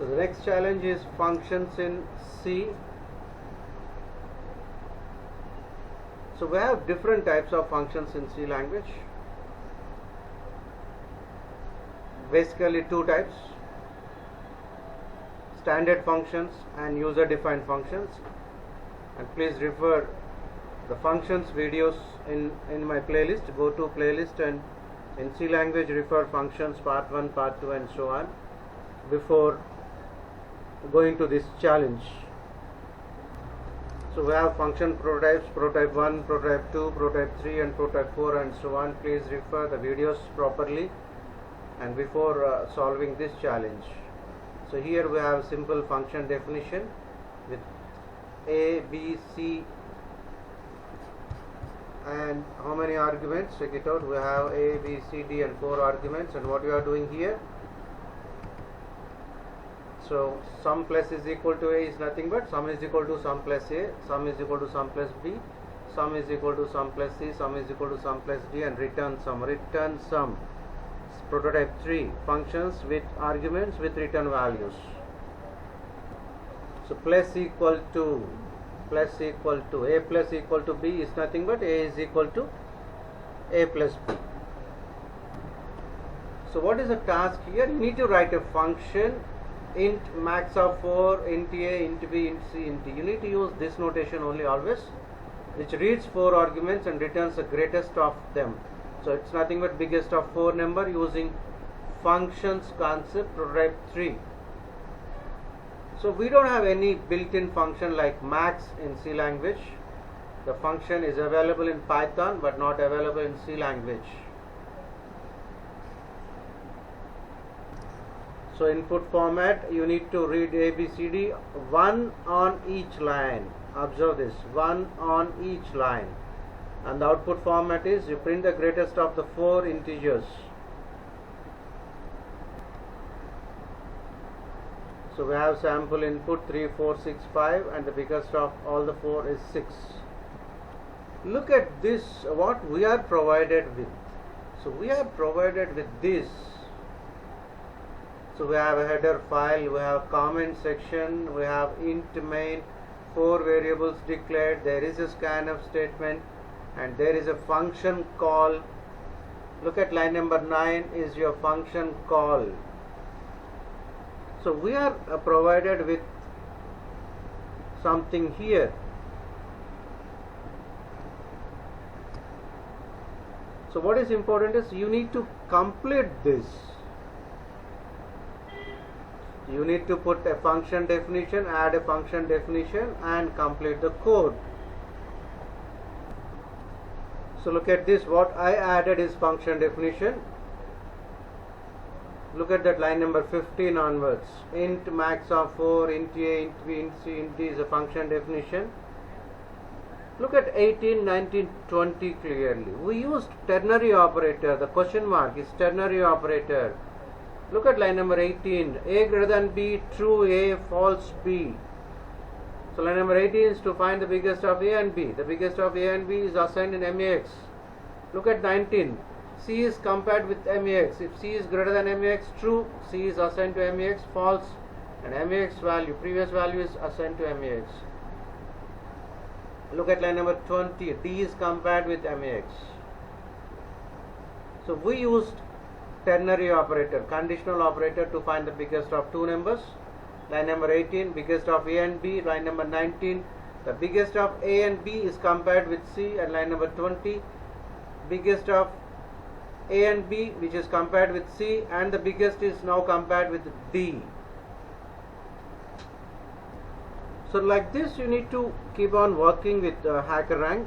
So the next challenge is functions in C. So we have different types of functions in C language. Basically two types: standard functions and user defined functions. And please refer the functions videos in my playlist. Go to playlist and in C language refer functions part 1, part 2 and so on before going to this challenge. So we have function prototypes: prototype 1, prototype 2, prototype 3 and prototype 4 and so on. Please refer the videos properly and before solving this challenge. So here we have simple function definition with A, B, C and how many arguments? Check it out. We have A, B, C, D and 4 arguments. And what we are doing here, so sum plus is equal to A is nothing but sum is equal to sum plus A, sum is equal to sum plus B, sum is equal to sum plus C, sum is equal to sum plus D and return sum. Return sum. Prototype 3, functions with arguments with return values. So plus equal to A plus equal to B is nothing but A is equal to A plus B. So what is the task here? You need to write a function int max of 4, int A, int B, int C, int D. You need to use this notation only always, which reads 4 arguments and returns the greatest of them. So it's nothing but biggest of 4 number using functions concept, prototype 3. So we don't have any built-in function like max in C language. The function is available in Python but not available in C language. So input format, you need to read A, B, C, D, 1 on each line. Observe this, 1 on each line. And the output format is you print the greatest of the 4 integers. So we have sample input 3, 4, 6, 5 and the biggest of all the 4 is 6. Look at this, what we are provided with. So we are provided with this. So we have a header file, we have comment section, we have int main, 4 variables declared, there is a scanf statement and there is a function call. Look at line number 9 is your function call. So we are provided with something here. So what is important is you need to complete this. You need to put a function definition, add a function definition and complete the code. So look at this, what I added is function definition. Look at that line number 15 onwards. Int max of 4, int A, int B, int C, int D is a function definition. Look at 18, 19, 20 clearly. We used ternary operator, the question mark is ternary operator. Look at line number 18, A greater than B, true A, false B. So line number 18 is to find the biggest of A and B. The biggest of A and B is assigned in MEX. Look at 19, C is compared with MEX. If C is greater than MEX, true, C is assigned to MEX, false, and MEX value, previous value is assigned to MEX. Look at line number 20, D is compared with MEX. So we used ternary operator, conditional operator to find the biggest of 2 numbers. Line number 18, biggest of A and B. Line number 19, the biggest of A and B is compared with C. And line number 20, biggest of A and B which is compared with C and the biggest is now compared with D. So like this you need to keep on working with HackerRank.